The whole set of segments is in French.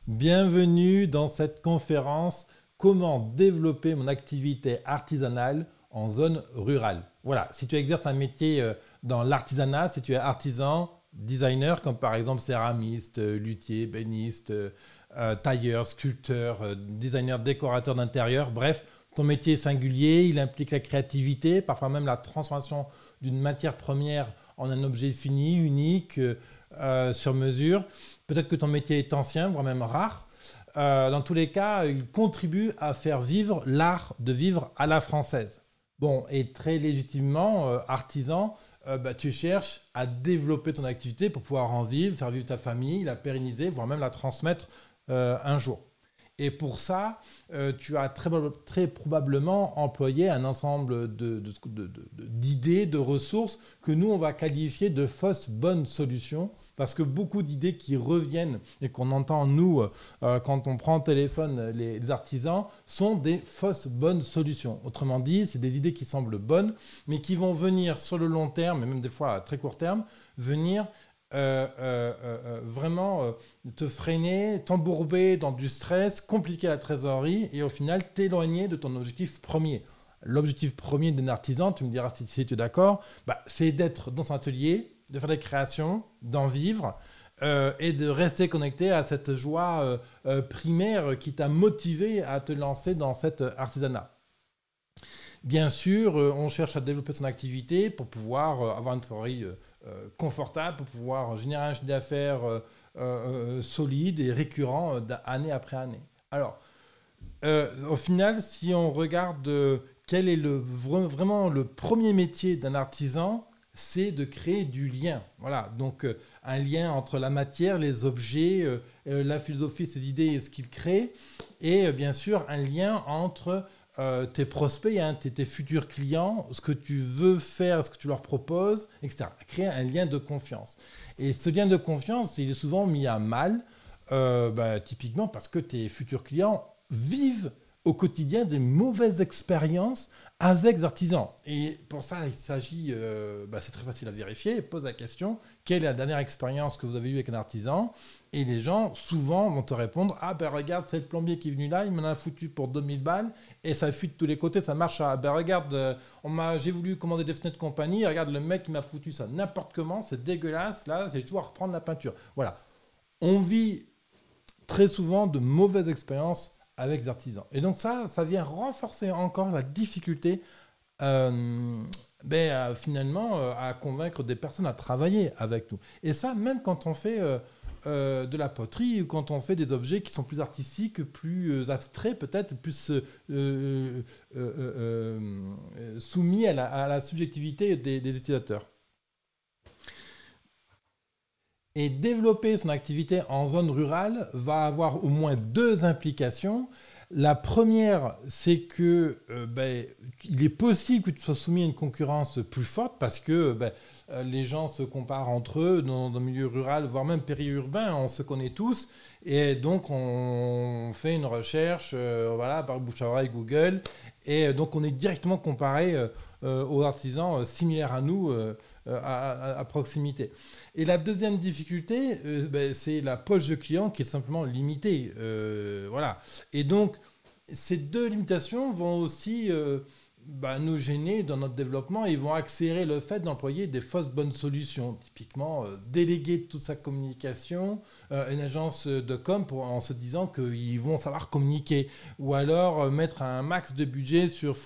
Bienvenue dans cette conférence Comment développer mon activité artisanale en zone rurale. Voilà, si tu exerces un métier dans l'artisanat, si tu es artisan, designer, comme par exemple céramiste, luthier, béniste, tailleur, sculpteur, designer, décorateur d'intérieur, bref, ton métier est singulier, il implique la créativité, parfois même la transformation d'une matière première en un objet fini, unique, sur mesure. Peut-être que ton métier est ancien, voire même rare. Dans tous les cas, il contribue à faire vivre l'art de vivre à la française. Bon, et très légitimement, artisan, tu cherches à développer ton activité pour pouvoir en vivre, faire vivre ta famille, la pérenniser, voire même la transmettre un jour. Et pour ça, tu as très probablement employé un ensemble d'idées, de ressources que nous, on va qualifier de fausses bonnes solutions. Parce que beaucoup d'idées qui reviennent et qu'on entend, nous, quand on prend au téléphone les artisans, sont des fausses bonnes solutions. Autrement dit, c'est des idées qui semblent bonnes, mais qui vont venir sur le long terme, et même des fois à très court terme, venir vraiment te freiner, t'embourber dans du stress, compliquer la trésorerie et au final t'éloigner de ton objectif premier. L'objectif premier d'un artisan, tu me diras si tu es d'accord, c'est d'être dans son atelier, de faire des créations, d'en vivre et de rester connecté à cette joie primaire qui t'a motivé à te lancer dans cet artisanat. Bien sûr, on cherche à développer son activité pour pouvoir avoir une trésorerie confortable, pour pouvoir générer un chiffre d'affaires solide et récurrent année après année. Alors, au final, si on regarde quel est vraiment le premier métier d'un artisan, c'est de créer du lien. Voilà, donc un lien entre la matière, les objets, la philosophie, ses idées et ce qu'il crée, et bien sûr un lien entre tes prospects, tes futurs clients, ce que tu veux faire, ce que tu leur proposes, etc. Créer un lien de confiance. Et ce lien de confiance, il est souvent mis à mal, typiquement parce que tes futurs clients vivent au quotidien des mauvaises expériences avec des artisans. Et pour ça, il s'agit, c'est très facile à vérifier, pose la question, quelle est la dernière expérience que vous avez eue avec un artisan? Et les gens, souvent, vont te répondre, regarde, c'est le plombier qui est venu là, il m'en a foutu pour 2000 balles, et ça fuit de tous les côtés, ça marche. Regarde, j'ai voulu commander des fenêtres de compagnie, regarde, le mec, il m'a foutu ça n'importe comment, c'est dégueulasse, là, c'est toujours à reprendre la peinture. Voilà. On vit très souvent de mauvaises expériences avec les artisans. Et donc ça vient renforcer encore la difficulté finalement à convaincre des personnes à travailler avec nous. Et ça, même quand on fait de la poterie ou quand on fait des objets qui sont plus artistiques, plus abstraits peut-être, plus soumis à la subjectivité des utilisateurs. Et développer son activité en zone rurale va avoir au moins deux implications. La première, c'est que il est possible que tu sois soumis à une concurrence plus forte parce que les gens se comparent entre eux dans le milieu rural, voire même périurbain, on se connaît tous. Et donc, on fait une recherche par bouche à oreille Google. Et donc, on est directement comparé aux artisans similaires à nous à proximité. Et la deuxième difficulté, c'est la poche de client qui est simplement limitée. Voilà. Et donc, ces deux limitations vont aussi nous gêner dans notre développement et vont accélérer le fait d'employer des fausses bonnes solutions. Typiquement, déléguer toute sa communication à une agence de com en se disant qu'ils vont savoir communiquer. Ou alors mettre un max de budget sur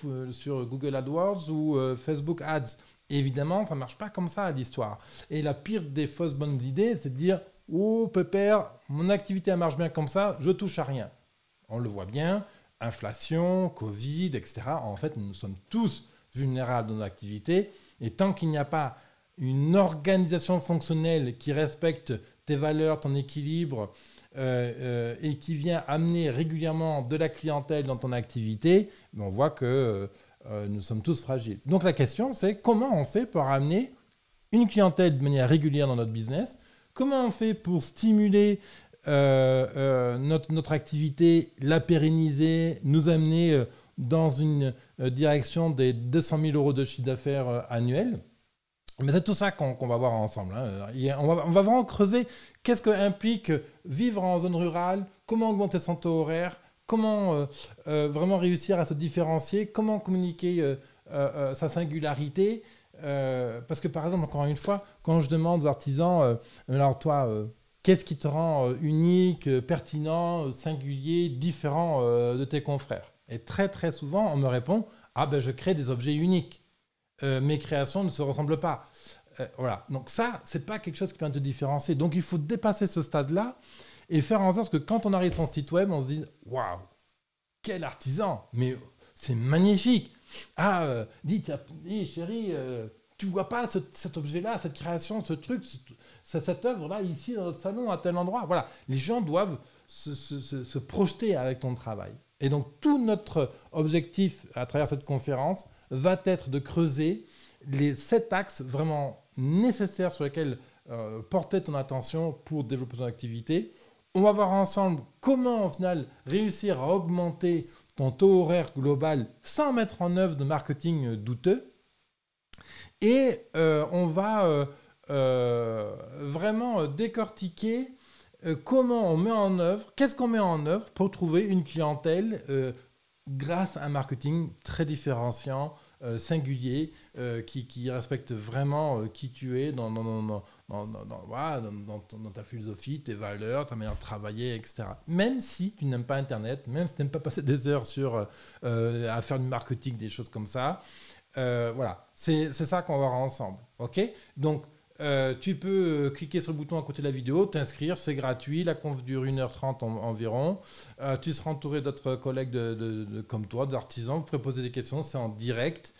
Google AdWords ou Facebook Ads. Et évidemment, ça ne marche pas comme ça l'histoire. Et la pire des fausses bonnes idées, c'est de dire « Oh pépère, mon activité elle marche bien comme ça, je touche à rien ». On le voit bien, inflation, Covid, etc. En fait, nous sommes tous vulnérables dans nos activités. Et tant qu'il n'y a pas une organisation fonctionnelle qui respecte tes valeurs, ton équilibre et qui vient amener régulièrement de la clientèle dans ton activité, on voit que nous sommes tous fragiles. Donc la question, c'est comment on fait pour amener une clientèle de manière régulière dans notre business? Comment on fait pour stimuler notre activité, la pérenniser, nous amener dans une direction des 200 000 € de chiffre d'affaires annuel? Mais c'est tout ça qu'on va voir ensemble, hein. On va vraiment creuser qu'est-ce que implique vivre en zone rurale, comment augmenter son taux horaire, comment vraiment réussir à se différencier, comment communiquer sa singularité. Parce que par exemple, encore une fois, quand je demande aux artisans, alors toi, qu'est-ce qui te rend unique, pertinent, singulier, différent de tes confrères? Et très très souvent, on me répond, ah ben je crée des objets uniques. Mes créations ne se ressemblent pas. Voilà. Donc ça, c'est pas quelque chose qui peut te différencier. Donc il faut dépasser ce stade-là et faire en sorte que quand on arrive sur son site web, on se dise waouh, quel artisan, mais c'est magnifique. Ah, dis chérie, tu vois pas cet objet-là, cette création, ce truc, cette œuvre-là, ici dans notre salon, à tel endroit. Voilà. Les gens doivent se projeter avec ton travail. Et donc tout notre objectif à travers cette conférence va être de creuser les 7 axes vraiment nécessaires sur lesquels porter ton attention pour développer ton activité. On va voir ensemble comment, au final, réussir à augmenter ton taux horaire global sans mettre en œuvre de marketing douteux. Et on va vraiment décortiquer comment on met en œuvre, qu'est-ce qu'on met en œuvre pour trouver une clientèle grâce à un marketing très différenciant, singulier, qui respecte vraiment qui tu es voilà, dans ta philosophie, tes valeurs, ta manière de travailler, etc. Même si tu n'aimes pas Internet, même si tu n'aimes pas passer des heures à faire du marketing, des choses comme ça, voilà, c'est ça qu'on va voir ensemble. Ok. Donc, tu peux cliquer sur le bouton à côté de la vidéo, t'inscrire, c'est gratuit, la conf dure 1h30 environ. Tu seras entouré d'autres collègues comme toi, d'artisans, vous pourrez poser des questions, c'est en direct.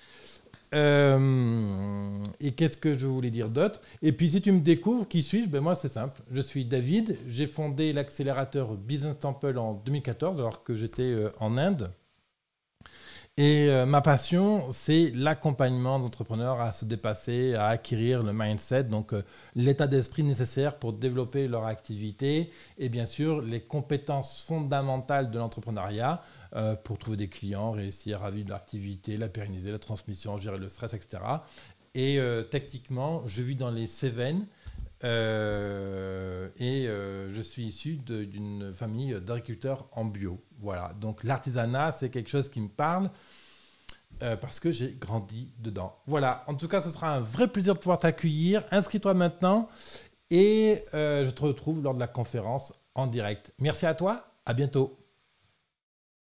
Et qu'est-ce que je voulais dire d'autre? Et puis si tu me découvres, qui suis-je? Ben moi c'est simple, je suis David, j'ai fondé l'accélérateur Business Temple en 2014 alors que j'étais en Inde. Et ma passion, c'est l'accompagnement des entrepreneurs à se dépasser, à acquérir le mindset, donc l'état d'esprit nécessaire pour développer leur activité et bien sûr les compétences fondamentales de l'entrepreneuriat pour trouver des clients, réussir à vivre l'activité, la pérenniser, la transmission, gérer le stress, etc. Et techniquement, je vis dans les Cévennes je suis issu d'une famille d'agriculteurs en bio. Voilà, donc l'artisanat, c'est quelque chose qui me parle parce que j'ai grandi dedans. Voilà, en tout cas, ce sera un vrai plaisir de pouvoir t'accueillir. Inscris-toi maintenant et je te retrouve lors de la conférence en direct. Merci à toi, à bientôt.